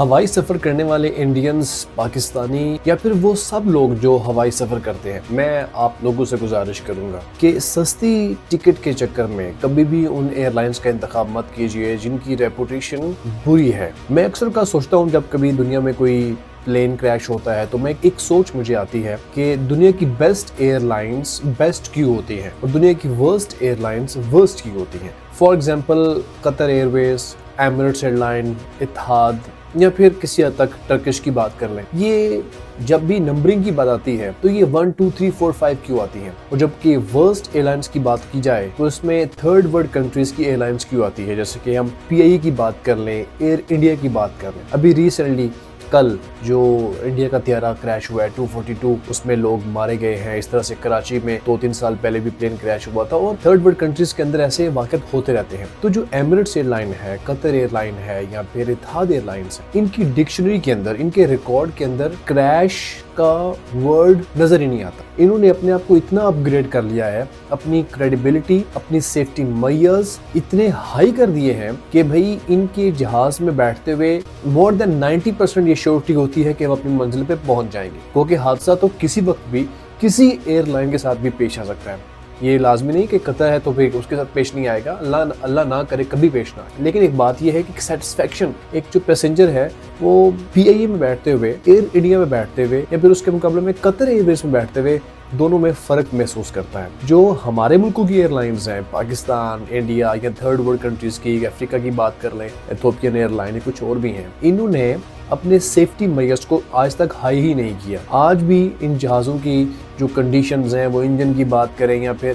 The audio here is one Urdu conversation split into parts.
ہوائی سفر کرنے والے انڈینز، پاکستانی یا پھر وہ سب لوگ جو ہوائی سفر کرتے ہیں، میں آپ لوگوں سے گزارش کروں گا کہ سستی ٹکٹ کے چکر میں کبھی بھی ان ایئر لائنز کا انتخاب مت کیجیے جن کی ریپوٹیشن بری ہے۔ میں اکثر کا سوچتا ہوں جب کبھی دنیا میں کوئی پلین کریش ہوتا ہے تو میں ایک سوچ مجھے آتی ہے کہ دنیا کی بیسٹ ایئر لائنز بیسٹ کیوں ہوتی ہیں اور دنیا کی ورسٹ ایئر لائنز ورسٹ کیوں ہوتی ہیں۔ For example Qatar year ways, Emirates air line, اتحاد یا پھر کسی حد تک ٹرکش کی بات کر لیں، یہ جب بھی نمبرنگ کی بات آتی ہے تو یہ 1 2 3 4 5 کیوں آتی ہیں، اور جب کہ ورسٹ ایئر لائنز کی بات کی جائے تو اس میں تھرڈ ورلڈ کنٹریز کی ایئر لائنز کیوں آتی ہے، جیسے کہ ہم پی آئی اے کی بات کر لیں، ایئر انڈیا کی بات کر لیں۔ ابھی ریسنٹلی کل جو انڈیا کا طیارہ کریش ہوا ہے 242، اس میں لوگ مارے گئے ہیں۔ اس طرح سے کراچی میں 2-3 سال پہلے بھی پلین کریش ہوا تھا، اور تھرڈ ورلڈ کنٹریز کے اندر ایسے واقعات ہوتے رہتے ہیں۔ تو جو ایمریٹس ایئر لائن ہے، قطر ایئر لائن ہے یا پھر اتحاد ایئر لائنز ہے، ان کی ڈکشنری کے اندر، ان کے ریکارڈ کے اندر کریش کا ورڈ نظر ہی نہیں آتا۔ انہوں نے اپنے آپ کو اتنا اپ گریڈ کر لیا ہے، اپنی کریڈیبلٹی، اپنی سیفٹی میئرز اتنے ہائی کر دیے ہیں کہ بھئی ان کے جہاز میں بیٹھتے ہوئے مور دین 90% یہ شیورٹی ہوتی ہے کہ وہ اپنی منزل پہ پہنچ جائیں گے، کیونکہ حادثہ تو کسی وقت بھی کسی ایئر لائن کے ساتھ بھی پیش آ سکتا ہے۔ یہ لازمی نہیں کہ قطر ہے تو پھر اس کے ساتھ پیش نہیں آئے گا، اللہ نہ کرے کبھی پیش نہ آئے، لیکن ایک بات یہ ہے کہ سیٹسفیکشن، ایک جو پیسنجر ہے وہ پی آئی اے میں بیٹھتے ہوئے، ایئر انڈیا میں بیٹھتے ہوئے یا پھر اس کے مقابلے میں قطر ایئر ویز میں بیٹھتے ہوئے دونوں میں فرق محسوس کرتا ہے۔ جو ہمارے ملکوں کی ایئر لائنز ہیں، پاکستان، انڈیا یا تھرڈ ورلڈ کنٹریز کی، افریقہ کی بات کر لیں، ایتھوپین ایئر لائن، کچھ اور بھی ہیں، انہوں نے اپنے سیفٹی میئرز کو آج تک ہائی ہی نہیں کیا۔ آج بھی ان جہازوں کی جو کنڈیشنز ہیں، وہ انجن کی بات کریں یا پھر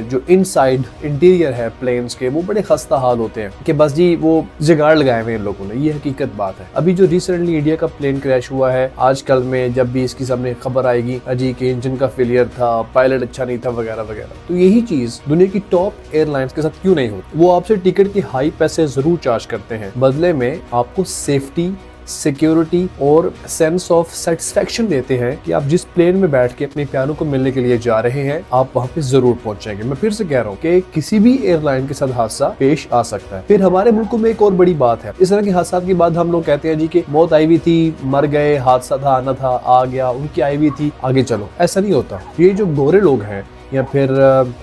جو انسائیڈ انٹیریئر ہے پلینز کے، وہ بڑے خستہ حال ہوتے ہیں کہ بس جی وہ جگاڑ لگائے ہوئے ان لوگوں نے۔ یہ حقیقت بات ہے۔ ابھی جو ریسنٹلی انڈیا کا پلین کریش ہوا ہے، آج کل میں جب بھی اس کی سامنے خبر آئے گی جی کہ انجن کا فیلئر تھا، پائلٹ اچھا نہیں تھا وغیرہ وغیرہ، تو یہی چیز دنیا کی ٹاپ ایئر لائنز کے ساتھ کیوں نہیں ہوتی؟ وہ آپ سے ٹکٹ کے ہائی پیسے ضرور چارج کرتے ہیں، بدلے میں آپ کو سیفٹی، سیکیورٹی اور سینس آف سیٹسفیکشن دیتے ہیں کہ آپ جس پلین میں بیٹھ کے اپنے پیاروں کو ملنے کے لیے جا رہے ہیں، آپ وہاں پہ ضرور پہنچیں گے۔ میں پھر سے کہہ رہا ہوں کہ کسی بھی ایئر لائن کے ساتھ حادثہ پیش آ سکتا ہے۔ پھر ہمارے ملکوں میں ایک اور بڑی بات ہے، اس طرح کے حادثات کے بعد ہم لوگ کہتے ہیں جی کہ موت آئی ہوئی تھی، مر گئے، حادثہ تھا، آنا تھا، آ گیا، ان کی آئی ہوئی تھی، آگے چلو۔ ایسا نہیں ہوتا۔ یہ جو گورے لوگ ہیں یا پھر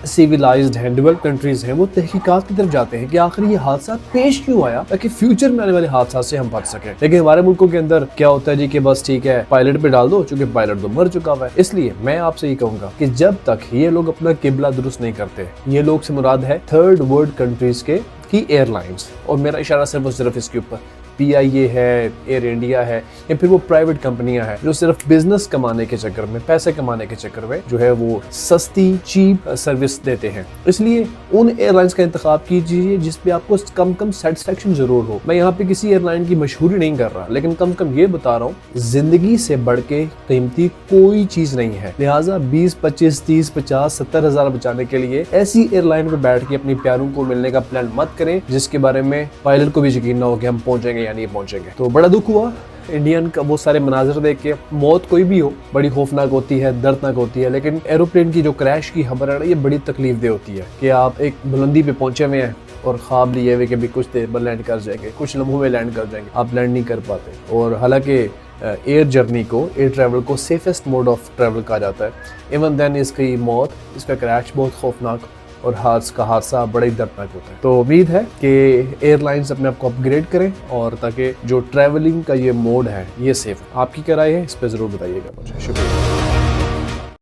سیویلائزڈ ہیں، ڈیولپ کنٹریز ہیں، وہ تحقیقات کی طرف جاتے ہیں کہ آخر یہ حادثہ پیش کیوں آیا تاکہ فیوچر میں آنے والے حادثات سے ہم بچ سکیں۔ لیکن ہمارے ملکوں کے اندر کیا ہوتا ہے جی کہ بس ٹھیک ہے پائلٹ پہ ڈال دو، چونکہ پائلٹ تو مر چکا ہوا ہے۔ اس لیے میں آپ سے یہ کہوں گا کہ جب تک یہ لوگ اپنا قبلہ درست نہیں کرتے، یہ لوگ سے مراد ہے تھرڈ ورلڈ کنٹریز کی ایئر لائنز، اور میرا اشارہ صرف اور صرف اس کے اوپر پی آئی اے ہے، ایئر انڈیا ہے یا پھر وہ پرائیویٹ کمپنیاں ہیں جو صرف بزنس کمانے کے چکر میں، پیسے کمانے کے چکر میں جو ہے وہ سستی چیپ سروس دیتے ہیں۔ اس لیے ان ایئر لائنز کا انتخاب کیجیے جس پہ آپ کو کم سیٹسفیکشن ضرور ہو۔ میں یہاں پہ کسی ایئر لائن کی مشہوری نہیں کر رہا، لیکن کم یہ بتا رہا ہوں زندگی سے بڑھ کے قیمتی کوئی چیز نہیں ہے، لہٰذا 20 25 30 50 70 ہزار بچانے کے لیے ایسی ایئر لائن پہ بیٹھ کے اپنی پیاروں کو ملنے کا پلان مت کریں جس کے بارے میں پائلٹ کو بھی یقین نہ ہو کہ ہم پہنچیں گے یا نہیں پہنچیں گے۔ تو بڑا دکھ ہوا انڈین کا وہ سارے مناظر دیکھ کے۔ موت کوئی بھی ہو بڑی خوفناک ہوتی ہے، دردناک ہوتی ہے، لیکن ایروپلین کی جو کریش کی خبر ہے نا، یہ بڑی تکلیف دہ ہوتی ہے کہ آپ ایک بلندی پہ پہنچے ہوئے ہیں اور خواب لیے ہوئے کہ بھی کچھ دیر بعد لینڈ کر جائیں گے، کچھ لمحوں میں لینڈ کر جائیں گے، آپ لینڈ نہیں کر پاتے۔ اور حالانکہ ایئر جرنی کو، ایئر ٹریول کو سیفسٹ موڈ آف ٹریول کہا جاتا ہے، ایون دین اس کی موت، اس کا کریش بہت خوفناک اور حادثہ بڑا ہی دردناک ہوتا ہے۔ تو امید ہے کہ ایئر لائنز اپنے آپ کو اپ گریڈ کریں اور تاکہ جو ٹریولنگ کا یہ موڈ ہے یہ سیف۔ آپ کی کیا رائے ہے اس پہ ضرور بتائیے گا مجھے۔ شکریہ۔